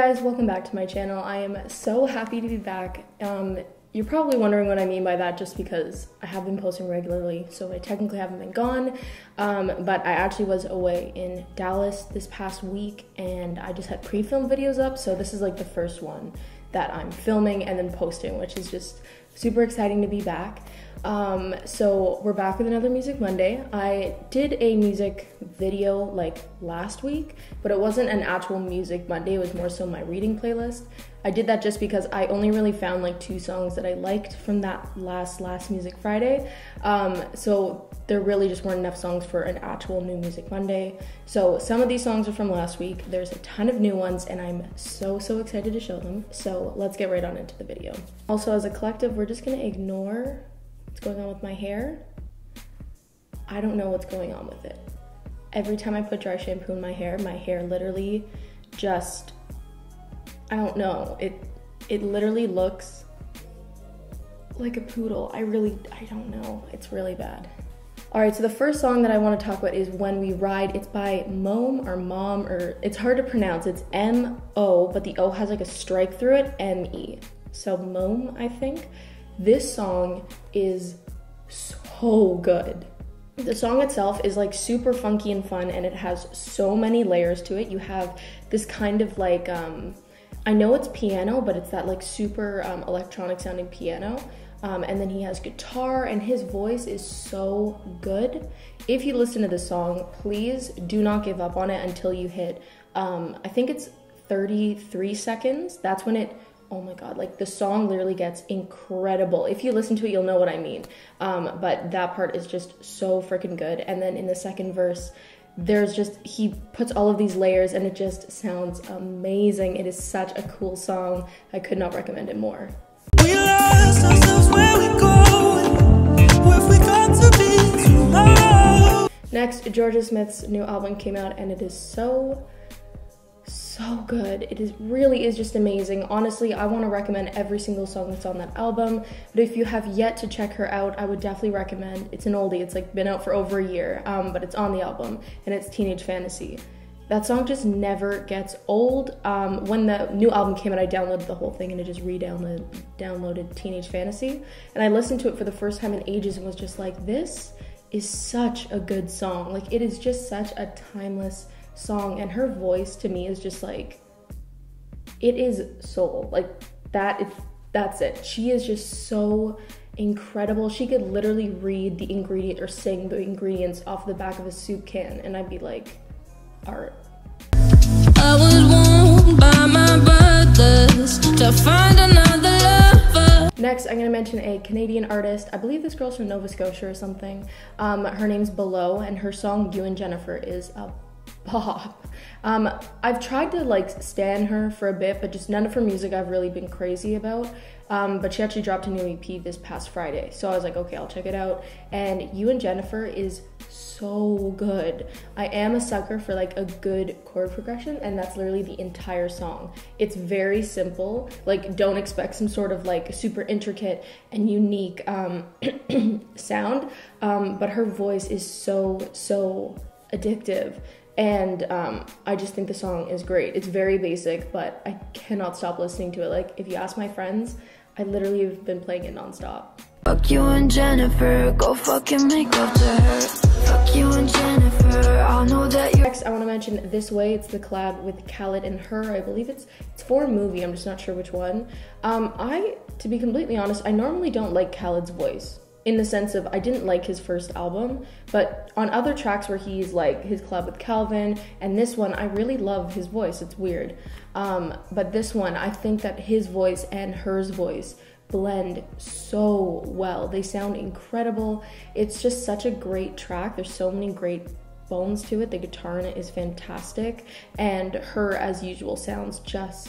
guys, welcome back to my channel. I am so happy to be back. You're probably wondering what I mean by that just because I have been posting regularly, so I technically haven't been gone, but I actually was away in Dallas this past week and I just had pre-film videos up, so this is like the first one that I'm filming and then posting, which is just super exciting to be back. So we're back with another Music Monday. I did a music video like last week, but it wasn't an actual Music Monday, it was more so my reading playlist. I did that just because I only really found like 2 songs that I liked from that last Music Friday. So there really just weren't enough songs for an actual new Music Monday. So some of these songs are from last week. There's a ton of new ones and I'm so excited to show them. So let's get right on into the video. Also, as a collective, we're just gonna ignore what's going on with my hair. I don't know what's going on with it. Every time I put dry shampoo in my hair literally just, I don't know, it literally looks like a poodle. I don't know, it's really bad. All right, so the first song that I want to talk about is When We Ride. It's by Mome or Mom, or it's hard to pronounce. It's M-O, but the O has like a strike through it, M-E. So Mome, I think. This song is so good. The song itself is like super funky and fun, and it has so many layers to it. You have this kind of like, I know it's piano, but it's that like super electronic sounding piano. And then he has guitar, and his voice is so good. If you listen to this song, please do not give up on it until you hit, I think it's 33 seconds. That's when it, oh my God, like the song literally gets incredible. If you listen to it, you'll know what I mean. But that part is just so freaking good. And then in the second verse, there's just, he puts all of these layers and it just sounds amazing. It is such a cool song. I could not recommend it more. We lost ourselves where we go, where we got to be tomorrow. Next, Georgia Smith's new album came out and it is so good. It really is just amazing. Honestly, I want to recommend every single song that's on that album, but if you have yet to check her out, I would definitely recommend, it's an oldie, it's like been out for over a year, but it's on the album, and it's Teenage Fantasy. That song just never gets old. When the new album came out, I downloaded the whole thing and I just downloaded Teenage Fantasy, and I listened to it for the first time in ages and was just like, this is such a good song. Like, it is just such a timeless song, and her voice to me is just like, it is soul. Like, that's it. She is just so incredible. She could literally read the ingredient or sing the ingredients off the back of a soup can and I'd be like, art. I was warned by my brothers to find another lover. Next, I'm gonna mention a Canadian artist. I believe this girl's from Nova Scotia or something. Her name's Bulow, and her song You and Jennifer is a bop. I've tried to like stan her for a bit, but just none of her music I've really been crazy about. But she actually dropped a new EP this past Friday, so I was like, okay, I'll check it out. And You and Jennifer is so good. I am a sucker for like a good chord progression, and that's literally the entire song. It's very simple. Like, don't expect some sort of like super intricate and unique sound, but her voice is so addictive. And I just think the song is great. It's very basic, but I cannot stop listening to it. Like, if you ask my friends, I literally have been playing it nonstop. Fuck you and Jennifer, go fucking make up to her. Fuck you and Jennifer, I'll know that you're... Next, I want to mention This Way. It's the collab with Khalid and her. I believe it's for a movie, I'm just not sure which one. To be completely honest, I normally don't like Khalid's voice. In the sense of, I didn't like his first album, but on other tracks where he's like his collab with Calvin and this one, I really love his voice. It's weird. But this one, I think that his voice and hers voice blend so well. They sound incredible. It's just such a great track. There's so many great bones to it. The guitar in it is fantastic. And her, as usual, sounds just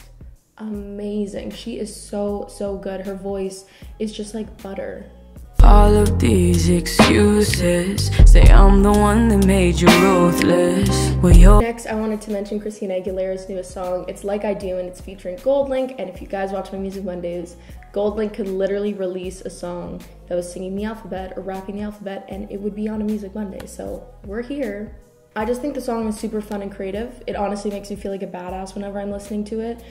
amazing. She is so good. Her voice is just like butter. All of these excuses say I'm the one that made you ruthless. Next, I wanted to mention Christina Aguilera's newest song. It's Like I Do, and it's featuring GoldLink. And if you guys watch my Music Mondays, GoldLink could literally release a song that was singing the alphabet or rapping the alphabet, and it would be on a Music Monday. So we're here. I just think the song is super fun and creative. It honestly makes me feel like a badass whenever I'm listening to it.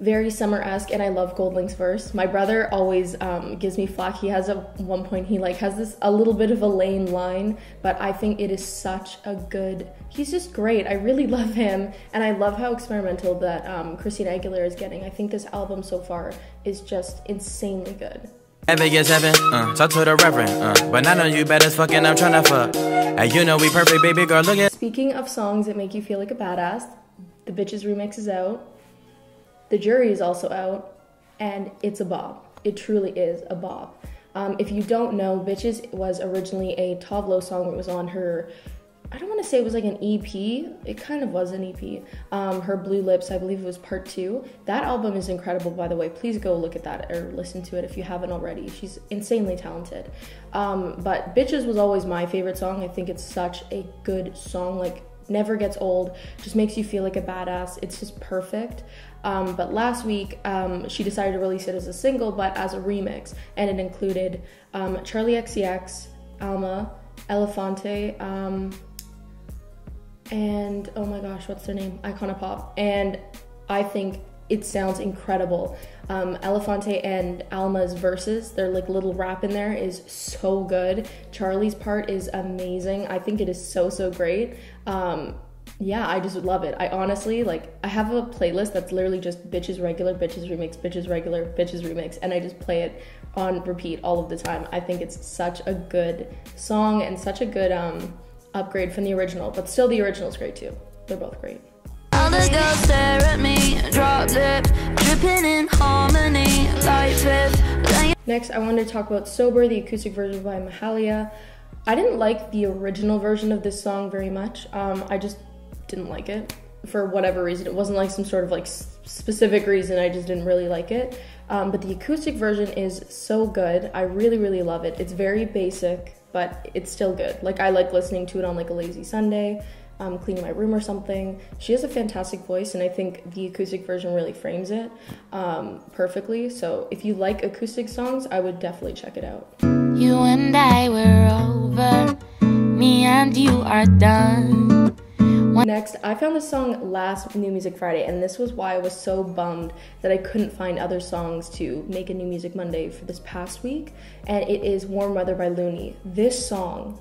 Very summer-esque, and I love Goldlink's verse. My brother always gives me flack. He has at one point, he like has this a little bit of a lame line, but I think it is such a good, he's just great. I really love him, and I love how experimental that Christina Aguilera is getting. I think this album so far is just insanely good. Vegas 7, talk to the reverend, but I know you better fucking, I'm tryna fuck. And you know we perfect, baby girl, look at. Speaking of songs that make you feel like a badass, the Bitches remix is out. The Jury is also out, and it's a bop. It truly is a bop. If you don't know, Bitches was originally a tove song. It was on her, I don't want to say it was like an EP. It kind of was an EP. Her Blue Lips, I believe it was part 2. That album is incredible, by the way. Please go look at that or listen to it if you haven't already. She's insanely talented. But Bitches was always my favorite song. I think it's such a good song, like never gets old, just makes you feel like a badass. It's just perfect. But last week, she decided to release it as a single, but as a remix. And it included Charlie XCX, Alma, Elefante, and oh my gosh, what's their name? Iconopop. And I think it sounds incredible. Elefante and Alma's verses, their like little rap in there is so good. Charlie's part is amazing. I think it is so great. Yeah, I just love it. I honestly, like, I have a playlist that's literally just Bitches Regular, Bitches Remix, Bitches Regular, Bitches Remix, and I just play it on repeat all of the time. I think it's such a good song and such a good upgrade from the original, but still the original is great too. They're both great. All the girls stare at me, drop lip, dripping in harmony, light fifth. Next, I wanted to talk about Sober, the acoustic version by Mahalia. I didn't like the original version of this song very much. I just didn't like it for whatever reason. It wasn't like some sort of like specific reason, I just didn't really like it. But the acoustic version is so good. I really love it. It's very basic, but it's still good. Like, I like listening to it on like a lazy Sunday, cleaning my room or something. She has a fantastic voice, and I think the acoustic version really frames it perfectly. So if you like acoustic songs, I would definitely check it out. You and I were over, me and you are done. Next, I found this song last New Music Friday, and this was why I was so bummed that I couldn't find other songs to make a New Music Monday for this past week, and it is Warm Weather by LOONY. This song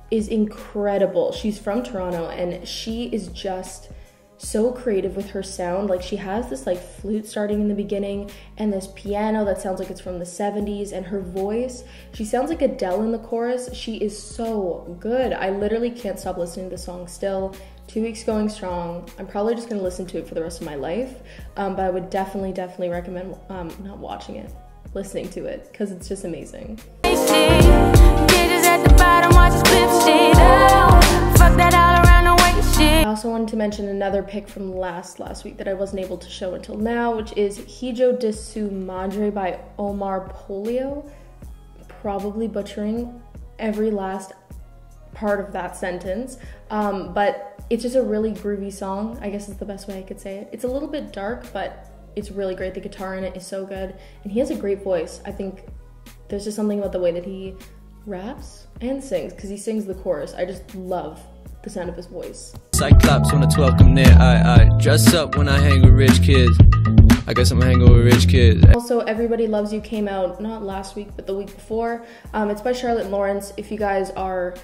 is incredible. She's from Toronto, and she is just so creative with her sound. Like, she has this like flute starting in the beginning and this piano that sounds like it's from the 70s, and her voice, she sounds like Adele in the chorus. She is so good. I literally can't stop listening to the song still. 2 weeks going strong. I'm probably just gonna listen to it for the rest of my life, but I would definitely recommend not watching it, listening to it, because it's just amazing. I also wanted to mention another pick from last week that I wasn't able to show until now, which is Hijo de su Madre by Omar, Polio. Probably butchering every last part of that sentence, but it's just a really groovy song, I guess is the best way I could say it. It's a little bit dark, but it's really great. The guitar in it is so good, and he has a great voice. I think there's just something about the way that he raps and sings, because he sings the chorus. I just love the sound of his voice. Cyclops when the 12 come near, I dress up when I hang with rich kids. I guess I'm hanging with rich kids. Also, Everybody Loves You came out not last week, but the week before. It's by Charlotte Lawrence. If you guys are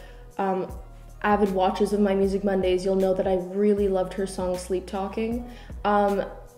avid watchers of my Music Mondays, you'll know that I really loved her song Sleep Talking.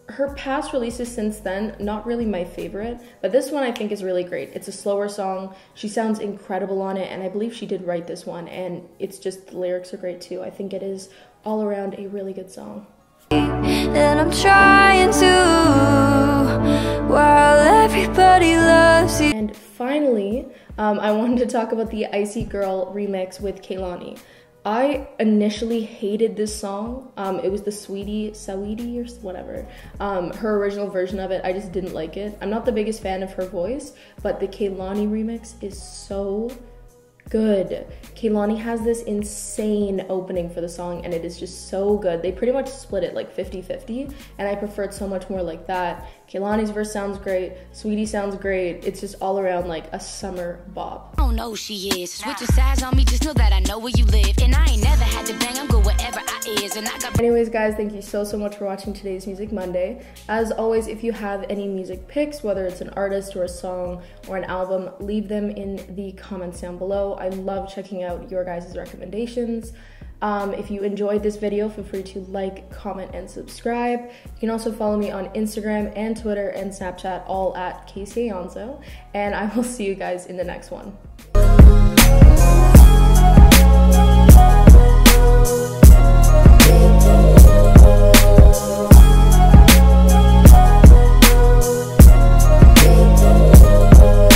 Her past releases since then, not really my favorite, but this one I think is really great. It's a slower song. She sounds incredible on it, and I believe she did write this one, and it's just, the lyrics are great too. I think it is all around a really good song. And I'm trying to, while everybody loves you. And finally, I wanted to talk about the ICY GRL remix with Kehlani. I initially hated this song. It was the saweetie or whatever. Her original version of it, I just didn't like it. I'm not the biggest fan of her voice, but the Kehlani remix is so good. Kehlani has this insane opening for the song, and it is just so good. They pretty much split it like 50-50, and I prefer it so much more like that. Kehlani's verse sounds great, saweetie sounds great. It's just all around like a summer bop. don't know who she is. Switching sides on me, just know that I know where you live. And I ain't never had to bang, I'm good wherever I is. And I got. Anyways, guys, thank you so much for watching today's Music Monday. As always, if you have any music picks, whether it's an artist or a song or an album, leave them in the comments down below. I love checking out your guys' recommendations. If you enjoyed this video, feel free to like, comment, and subscribe. You can also follow me on Instagram and Twitter and Snapchat, all at Aonso. And I will see you guys in the next one.